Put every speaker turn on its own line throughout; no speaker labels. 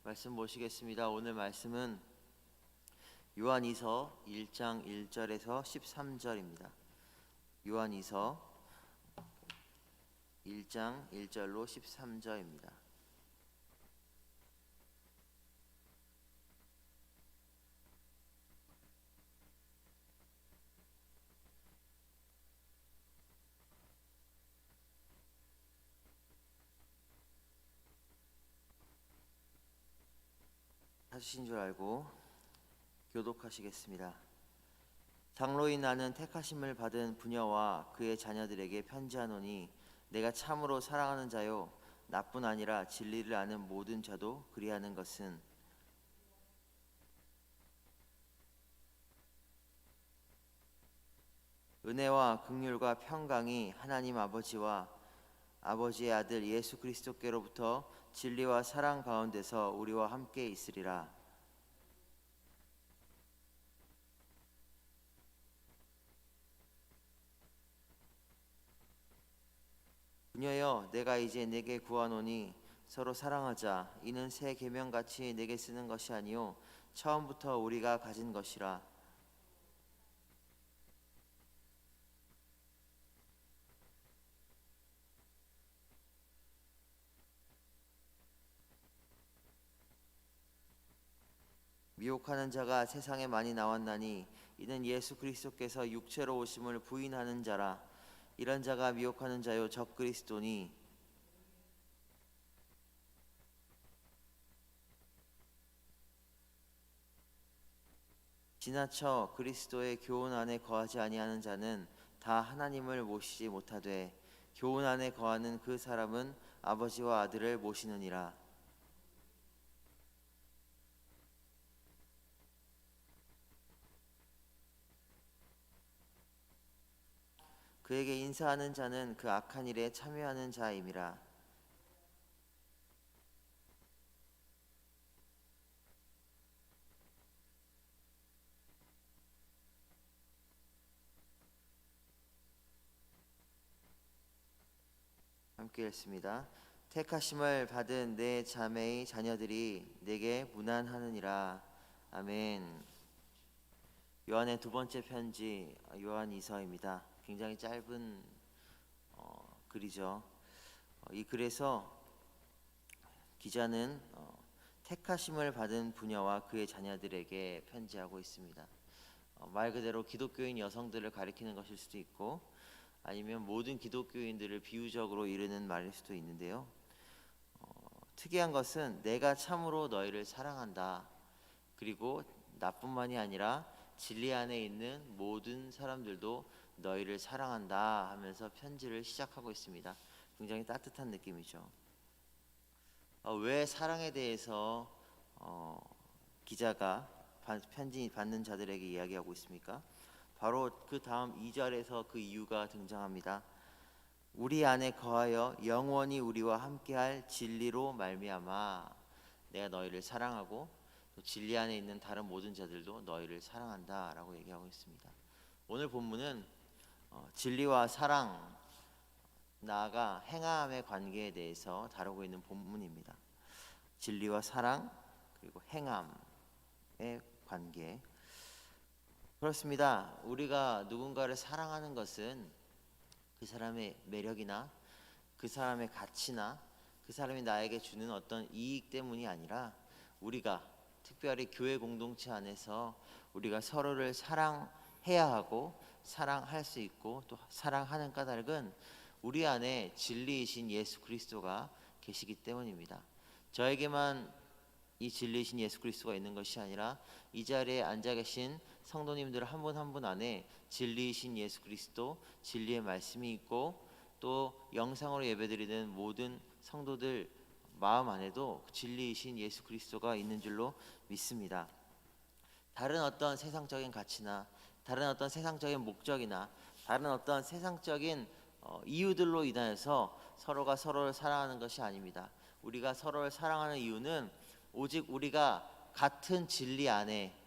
말씀 보시겠습니다. 오늘 말씀은 요한이서 1장 1절에서 13절입니다. 요한이서 1장 1절로 13절입니다. 하신 줄 알고 교독하시겠습니다. 장로인 나는 택하심을 받은 부녀와 그의 자녀들에게 편지하노니 내가 참으로 사랑하는 자요 나뿐 아니라 진리를 아는 모든 자도 그리하는 것은 은혜와 긍휼과 평강이 하나님 아버지와 아버지의 아들 예수 그리스도께로부터 진리와 사랑 가운데서 우리와 함께 있으리라. 부녀여 내가 이제 내게 구하노니 서로 사랑하자. 이는 새 계명같이 내게 쓰는 것이 아니요 처음부터 우리가 가진 것이라. 미혹하는 자가 세상에 많이 나왔나니 이는 예수 그리스도께서 육체로 오심을 부인하는 자라. 이런 자가 미혹하는 자요 적 그리스도니 지나쳐 그리스도의 교훈 안에 거하지 아니하는 자는 다 하나님을 모시지 못하되 교훈 안에 거하는 그 사람은 아버지와 아들을 모시느니라. 그에게 인사하는 자는 그 악한 일에 참여하는 자임이라. 함께 읽습니다. 택하심을 받은 내 자매의 자녀들이 내게 문안하느니라. 아멘. 요한의 두 번째 편지 요한이서입니다. 굉장히 짧은 글이죠. 이 글에서 기자는 택하심을 받은 부녀와 그의 자녀들에게 편지하고 있습니다. 말 그대로 기독교인 여성들을 가리키는 것일 수도 있고 아니면 모든 기독교인들을 비유적으로 이르는 말일 수도 있는데요. 특이한 것은 내가 참으로 너희를 사랑한다. 그리고 나뿐만이 아니라 진리 안에 있는 모든 사람들도 너희를 사랑한다 하면서 편지를 시작하고 있습니다. 굉장히 따뜻한 느낌이죠. 왜 사랑에 대해서 기자가 편지 받는 자들에게 이야기하고 있습니까? 바로 그 다음 2절에서 그 이유가 등장합니다. 우리 안에 거하여 영원히 우리와 함께할 진리로 말미암아 내가 너희를 사랑하고 또 진리 안에 있는 다른 모든 자들도 너희를 사랑한다라고 얘기하고 있습니다. 오늘 본문은 진리와 사랑 나아가 행함의 관계에 대해서 다루고 있는 본문입니다. 진리와 사랑 그리고 행함의 관계. 그렇습니다. 우리가 누군가를 사랑하는 것은 그 사람의 매력이나 그 사람의 가치나 그 사람이 나에게 주는 어떤 이익 때문이 아니라 우리가 특별히 교회 공동체 안에서 우리가 서로를 사랑해야 하고 사랑할 수 있고 또 사랑하는 까닭은 우리 안에 진리이신 예수 그리스도가 계시기 때문입니다. 저에게만 이 진리이신 예수 그리스도가 있는 것이 아니라 이 자리에 앉아 계신 성도님들 한 분 한 분 안에 진리이신 예수 그리스도 진리의 말씀이 있고 또 영상으로 예배드리는 모든 성도들 마음 안에도 진리이신 예수 그리스도가 있는 줄로 믿습니다. 다른 어떤 세상적인 가치나 다른 어떤 세상적인 목적이나 다른 어떤 세상적인 이유들로 인하여서 서로가 서로를 사랑하는 것이 아닙니다. 우리가 서로를 사랑하는 이유는 오직 우리가 같은 진리 안에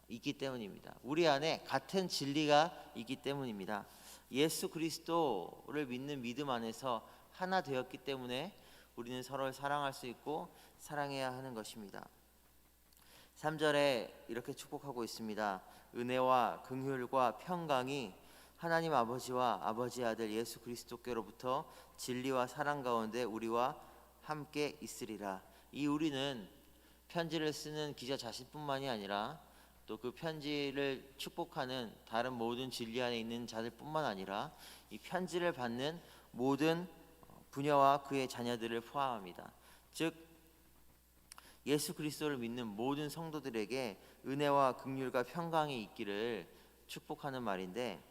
있기 때문입니다. 우리 안에 같은 진리가 있기 때문입니다. 예수 그리스도를 믿는 믿음 안에서 하나 되었기 때문에 우리는 서로를 사랑할 수 있고 사랑해야 하는 것입니다. 3절에 이렇게 축복하고 있습니다. 은혜와 긍휼과 평강이 하나님 아버지와 아버지의 아들 예수 그리스도께로부터 진리와 사랑 가운데 우리와 함께 있으리라. 이 우리는 편지를 쓰는 기자 자신뿐만이 아니라 또 그 편지를 축복하는 다른 모든 진리 안에 있는 자들뿐만 아니라 이 편지를 받는 모든 부녀와 그의 자녀들을 포함합니다. 즉 예수 그리스도를 믿는 모든 성도들에게 은혜와 긍휼과 평강이 있기를 축복하는 말인데,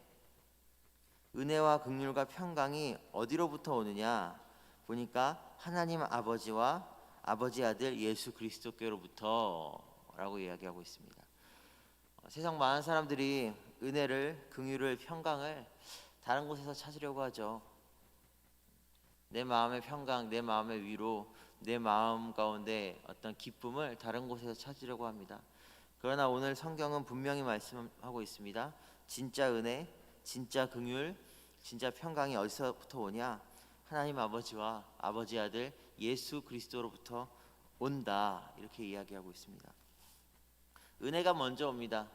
은혜와 긍휼과 평강이 어디로부터 오느냐 보니까 하나님 아버지와 아버지 아들 예수 그리스도께로부터라고 이야기하고 있습니다. 세상 많은 사람들이 은혜를, 긍휼을, 평강을 다른 곳에서 찾으려고 하죠. 내 마음의 평강, 내 마음의 위로, 내 마음 가운데 어떤 기쁨을 다른 곳에서 찾으려고 합니다. 그러나 오늘 성경은 분명히 말씀하고 있습니다. 진짜 은혜, 진짜 긍휼, 진짜 평강이 어디서부터 오냐? 하나님 아버지와 아버지 아들 예수 그리스도로부터 온다. 이렇게 이야기하고 있습니다. 은혜가 먼저 옵니다.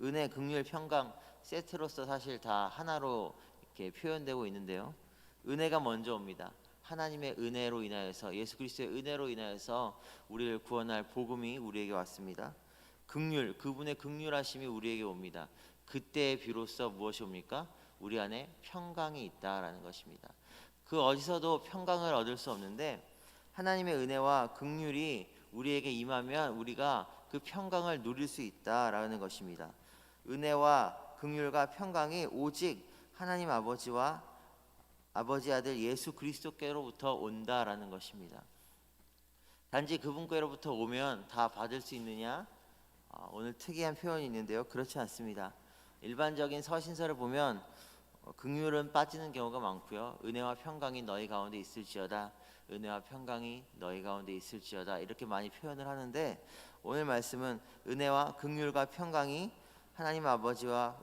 은혜, 긍휼, 평강 세트로서 사실 다 하나로 이렇게 표현되고 있는데요. 은혜가 먼저 옵니다. 하나님의 은혜로 인하여서, 예수 그리스도의 은혜로 인하여서 우리를 구원할 복음이 우리에게 왔습니다. 긍휼, 그분의 긍휼하심이 우리에게 옵니다. 그때 비로소 무엇이 옵니까? 우리 안에 평강이 있다라는 것입니다. 그 어디서도 평강을 얻을 수 없는데 하나님의 은혜와 긍휼이 우리에게 임하면 우리가 그 평강을 누릴 수 있다라는 것입니다. 은혜와 긍휼과 평강이 오직 하나님 아버지와 아버지 아들 예수 그리스도께로부터 온다라는 것입니다. 단지 그분께로부터 오면 다 받을 수 있느냐? 오늘 특이한 표현이 있는데요. 그렇지 않습니다. 일반적인 서신서를 보면 긍휼은 빠지는 경우가 많고요. 은혜와 평강이 너희 가운데 있을지어다. 은혜와 평강이 너희 가운데 있을지어다. 이렇게 많이 표현을 하는데 오늘 말씀은 은혜와 긍휼과 평강이 하나님 아버지와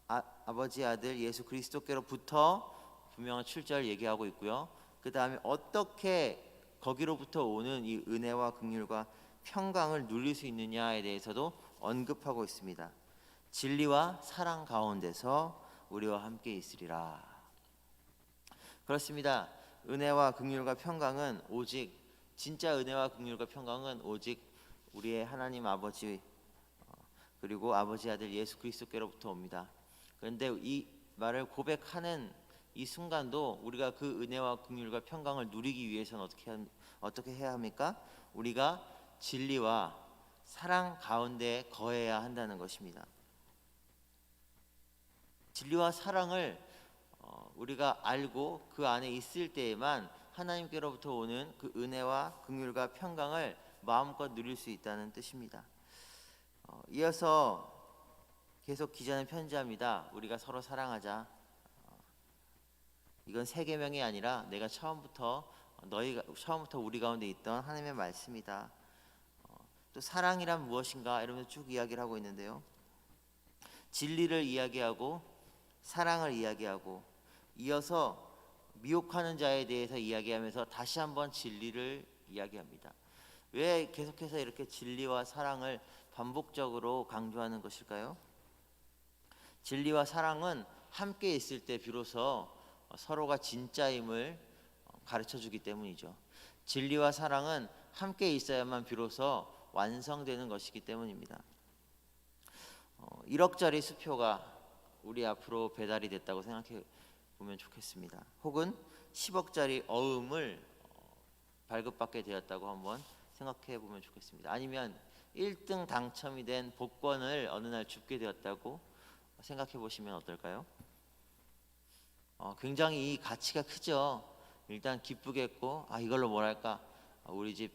아버지 아들 예수 그리스도께로부터 분명한 출처를 얘기하고 있고요. 그 다음에 어떻게 거기로부터 오는 이 은혜와 긍휼과 평강을 누릴 수 있느냐에 대해서도 언급하고 있습니다. 진리와 사랑 가운데서 우리와 함께 있으리라. 그렇습니다. 은혜와 긍휼과 평강은 오직, 진짜 은혜와 긍휼과 평강은 오직 우리의 하나님 아버지 그리고 아버지 아들 예수 그리스도께로부터 옵니다. 그런데 이 말을 고백하는 이 순간도 우리가 그 은혜와 긍휼과 평강을 누리기 위해서는 어떻게 해야 합니까? 우리가 진리와 사랑 가운데 거해야 한다는 것입니다. 진리와 사랑을 우리가 알고 그 안에 있을 때에만 하나님께로부터 오는 그 은혜와 긍휼과 평강을 마음껏 누릴 수 있다는 뜻입니다. 이어서 계속 기자는 편지합니다. 우리가 서로 사랑하자. 이건 새 계명이 아니라 내가 처음부터 우리 가운데 있던 하나님의 말씀이다. 또 사랑이란 무엇인가 이러면서 쭉 이야기를 하고 있는데요. 진리를 이야기하고 사랑을 이야기하고 이어서 미혹하는 자에 대해서 이야기하면서 다시 한번 진리를 이야기합니다. 왜 계속해서 이렇게 진리와 사랑을 반복적으로 강조하는 것일까요? 진리와 사랑은 함께 있을 때 비로소 서로가 진짜임을 가르쳐주기 때문이죠. 진리와 사랑은 함께 있어야만 비로소 완성되는 것이기 때문입니다. 1억짜리 수표가 우리 앞으로 배달이 됐다고 생각해 보면 좋겠습니다. 혹은 10억짜리 어음을 발급받게 되었다고 한번 생각해 보면 좋겠습니다. 아니면 1등 당첨이 된 복권을 어느 날 줍게 되었다고 생각해 보시면 어떨까요? 굉장히 이 가치가 크죠. 일단 기쁘겠고, 이걸로 뭐랄까, 우리 집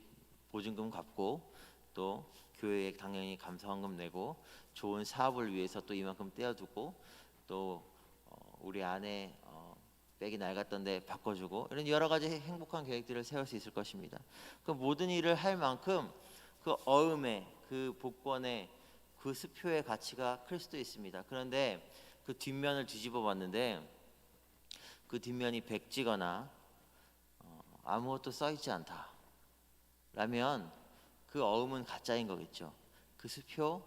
보증금 갚고 또 교회에 당연히 감사원금 내고 좋은 사업을 위해서 또 이만큼 떼어두고 또 우리 아내 백이 낡았던데 바꿔주고 이런 여러 가지 행복한 계획들을 세울 수 있을 것입니다. 그 모든 일을 할 만큼 그 어음의, 그 복권의, 그 수표의 가치가 클 수도 있습니다. 그런데 그 뒷면을 뒤집어 봤는데 그 뒷면이 백지거나 아무것도 써 있지 않다 라면 그 어음은 가짜인 거겠죠. 그 수표,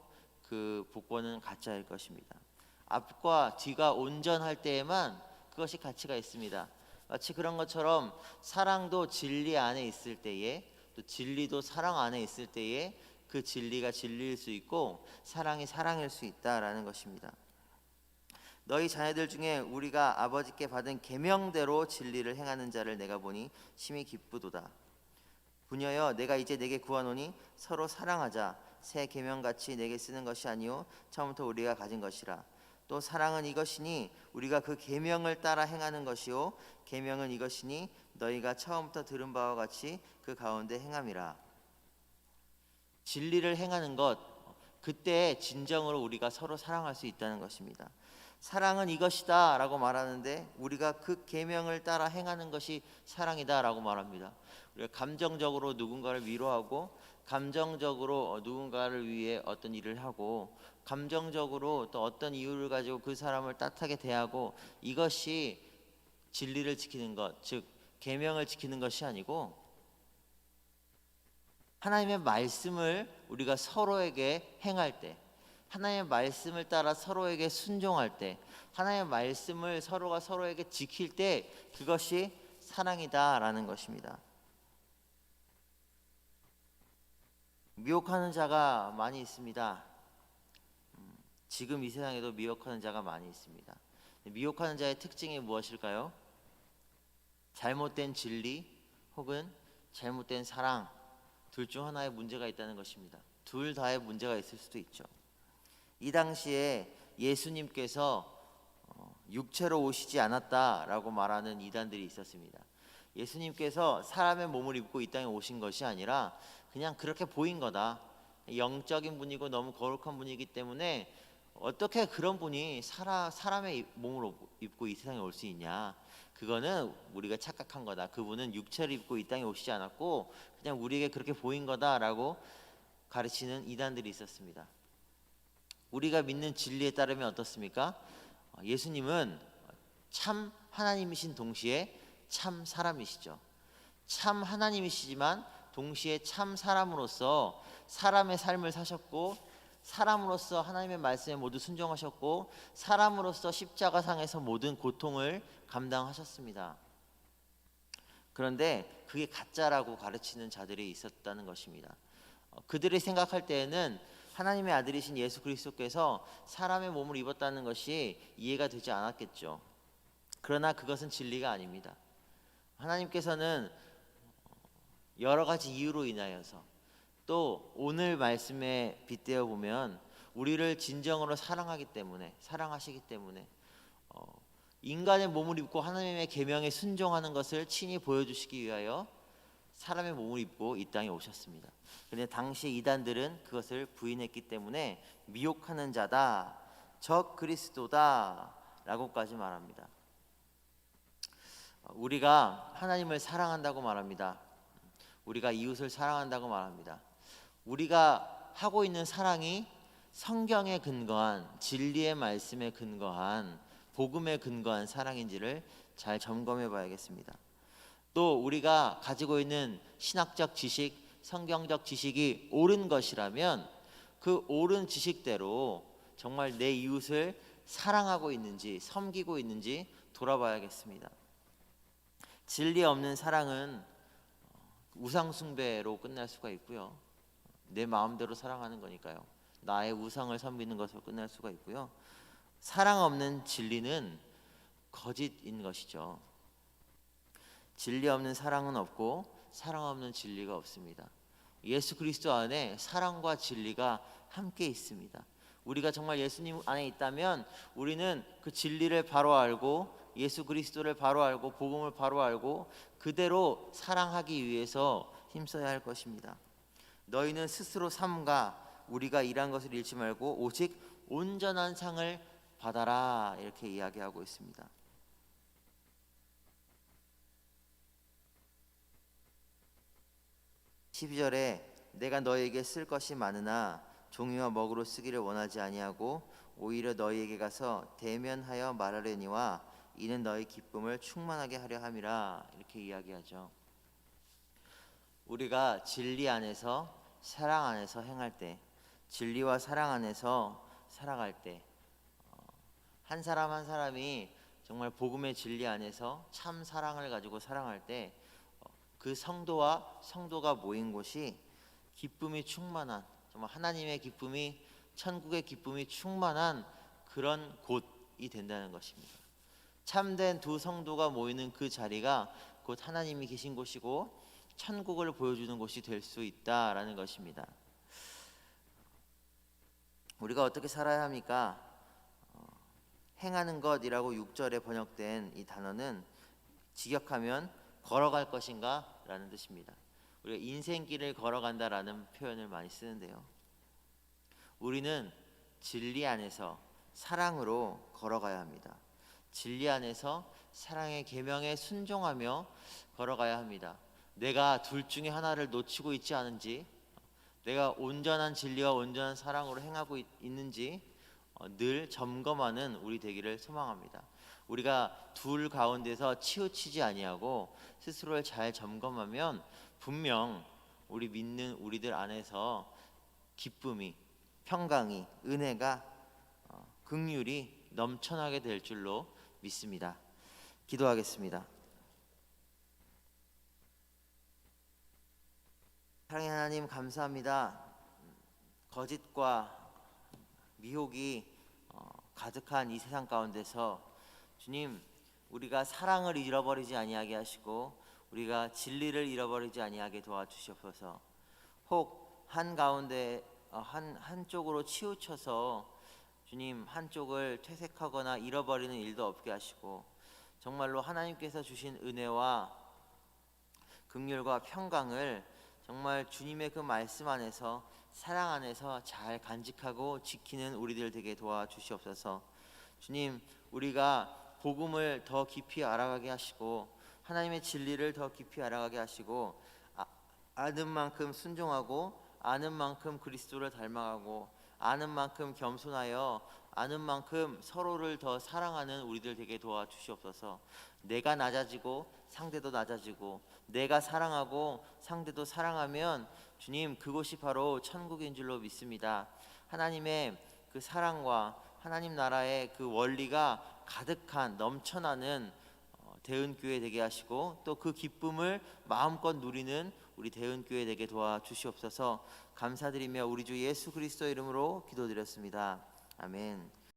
그 복권은 가짜일 것입니다. 앞과 뒤가 온전할 때에만 그것이 가치가 있습니다. 마치 그런 것처럼 사랑도 진리 안에 있을 때에, 또 진리도 사랑 안에 있을 때에 그 진리가 진리일 수 있고 사랑이 사랑일 수 있다라는 것입니다. 너희 자녀들 중에 우리가 아버지께 받은 계명대로 진리를 행하는 자를 내가 보니 심히 기쁘도다. 부녀여, 내가 이제 내게 구하노니 서로 사랑하자. 새 계명같이 내게 쓰는 것이 아니요 처음부터 우리가 가진 것이라. 또 사랑은 이것이니 우리가 그 계명을 따라 행하는 것이요 계명은 이것이니 너희가 처음부터 들은 바와 같이 그 가운데 행함이라. 진리를 행하는 것, 그때 진정으로 우리가 서로 사랑할 수 있다는 것입니다. 사랑은 이것이다 라고 말하는데 우리가 그 계명을 따라 행하는 것이 사랑이다 라고 말합니다. 우리가 감정적으로 누군가를 위로하고, 감정적으로 누군가를 위해 어떤 일을 하고, 감정적으로 또 어떤 이유를 가지고 그 사람을 따뜻하게 대하고, 이것이 진리를 지키는 것, 즉 계명을 지키는 것이 아니고 하나님의 말씀을 우리가 서로에게 행할 때, 하나님의 말씀을 따라 서로에게 순종할 때, 하나님의 말씀을 서로가 서로에게 지킬 때 그것이 사랑이다라는 것입니다. 미혹하는 자가 많이 있습니다. 지금 이 세상에도 미혹하는 자가 많이 있습니다. 미혹하는 자의 특징이 무엇일까요? 잘못된 진리 혹은 잘못된 사랑, 둘 중 하나의 문제가 있다는 것입니다. 둘 다의 문제가 있을 수도 있죠. 이 당시에 예수님께서 육체로 오시지 않았다라고 말하는 이단들이 있었습니다. 예수님께서 사람의 몸을 입고 이 땅에 오신 것이 아니라 그냥 그렇게 보인 거다. 영적인 분이고 너무 거룩한 분이기 때문에 어떻게 그런 분이 사람의 몸을 입고 이 세상에 올 수 있냐. 그거는 우리가 착각한 거다. 그분은 육체를 입고 이 땅에 오시지 않았고 그냥 우리에게 그렇게 보인 거다라고 가르치는 이단들이 있었습니다. 우리가 믿는 진리에 따르면 어떻습니까? 예수님은 참 하나님이신 동시에 참 사람이시죠. 참 하나님이시지만 동시에 참 사람으로서 사람의 삶을 사셨고, 사람으로서 하나님의 말씀에 모두 순종하셨고, 사람으로서 십자가상에서 모든 고통을 감당하셨습니다. 그런데 그게 가짜라고 가르치는 자들이 있었다는 것입니다. 그들이 생각할 때에는 하나님의 아들이신 예수 그리스도께서 사람의 몸을 입었다는 것이 이해가 되지 않았겠죠. 그러나 그것은 진리가 아닙니다. 하나님께서는 여러 가지 이유로 인하여서, 또 오늘 말씀에 빗대어 보면 우리를 진정으로 사랑하시기 때문에 인간의 몸을 입고 하나님의 계명에 순종하는 것을 친히 보여주시기 위하여 사람의 몸을 입고 이 땅에 오셨습니다. 그런데 당시 이단들은 그것을 부인했기 때문에 미혹하는 자다, 적 그리스도다 라고까지 말합니다. 우리가 하나님을 사랑한다고 말합니다. 우리가 이웃을 사랑한다고 말합니다. 우리가 하고 있는 사랑이 성경에 근거한, 진리의 말씀에 근거한, 복음에 근거한 사랑인지를 잘 점검해 봐야겠습니다. 또 우리가 가지고 있는 신학적 지식, 성경적 지식이 옳은 것이라면 그 옳은 지식대로 정말 내 이웃을 사랑하고 있는지, 섬기고 있는지 돌아봐야겠습니다. 진리 없는 사랑은 우상 숭배로 끝날 수가 있고요. 내 마음대로 사랑하는 거니까요. 나의 우상을 섬기는 것으로 끝날 수가 있고요. 사랑 없는 진리는 거짓인 것이죠. 진리 없는 사랑은 없고 사랑 없는 진리가 없습니다. 예수 그리스도 안에 사랑과 진리가 함께 있습니다. 우리가 정말 예수님 안에 있다면 우리는 그 진리를 바로 알고, 예수 그리스도를 바로 알고, 복음을 바로 알고 그대로 사랑하기 위해서 힘써야 할 것입니다. 너희는 스스로 삼가 우리가 일한 것을 잃지 말고 오직 온전한 상을 받아라, 이렇게 이야기하고 있습니다. 12절에 내가 너희에게 쓸 것이 많으나 종이와 먹으로 쓰기를 원하지 아니하고 오히려 너희에게 가서 대면하여 말하려니와 이는 너희 기쁨을 충만하게 하려 함이라, 이렇게 이야기하죠. 우리가 진리 안에서 사랑 안에서 행할 때, 진리와 사랑 안에서 살아갈 때, 한 사람 한 사람이 정말 복음의 진리 안에서 참 사랑을 가지고 사랑할 때, 그 성도와 성도가 모인 곳이 기쁨이 충만한, 정말 하나님의 기쁨이, 천국의 기쁨이 충만한 그런 곳이 된다는 것입니다. 참된 두 성도가 모이는 그 자리가 곧 하나님이 계신 곳이고 천국을 보여주는 곳이 될 수 있다라는 것입니다. 우리가 어떻게 살아야 합니까? 행하는 것이라고 6절에 번역된 이 단어는 직역하면 걸어갈 것인가 라는 뜻입니다. 우리가 인생길을 걸어간다라는 표현을 많이 쓰는데요, 우리는 진리 안에서 사랑으로 걸어가야 합니다. 진리 안에서 사랑의 계명에 순종하며 걸어가야 합니다. 내가 둘 중에 하나를 놓치고 있지 않은지, 내가 온전한 진리와 온전한 사랑으로 행하고 있는지 늘 점검하는 우리 되기를 소망합니다. 우리가 둘 가운데서 치우치지 아니하고 스스로를 잘 점검하면 분명 우리 믿는 우리들 안에서 기쁨이, 평강이, 은혜가, 긍휼이 넘쳐나게 될 줄로 믿습니다. 기도하겠습니다. 사랑의 하나님, 감사합니다. 거짓과 미혹이 가득한 이 세상 가운데서 주님, 우리가 사랑을 잃어버리지 아니하게 하시고 우리가 진리를 잃어버리지 아니하게 도와주시옵소서. 혹 한가운데 한쪽으로 치우쳐서 주님, 한쪽을 퇴색하거나 잃어버리는 일도 없게 하시고 정말로 하나님께서 주신 은혜와 긍휼과 평강을 정말 주님의 그 말씀 안에서, 사랑 안에서 잘 간직하고 지키는 우리들 되게 도와주시옵소서. 주님, 우리가 복음을 더 깊이 알아가게 하시고 하나님의 진리를 더 깊이 알아가게 하시고 아는 만큼 순종하고 아는 만큼 그리스도를 닮아가고 아는 만큼 겸손하여 아는 만큼 서로를 더 사랑하는 우리들 되게 도와주시옵소서. 내가 낮아지고 상대도 낮아지고 내가 사랑하고 상대도 사랑하면 주님, 그곳이 바로 천국인 줄로 믿습니다. 하나님의 그 사랑과 하나님 나라의 그 원리가 가득한 넘쳐나는 대은교회 되게 하시고 또 그 기쁨을 마음껏 누리는 우리 대은교회 되게 도와주시옵소서. 감사드리며 우리 주 예수 그리스도 이름으로 기도드렸습니다. 아멘.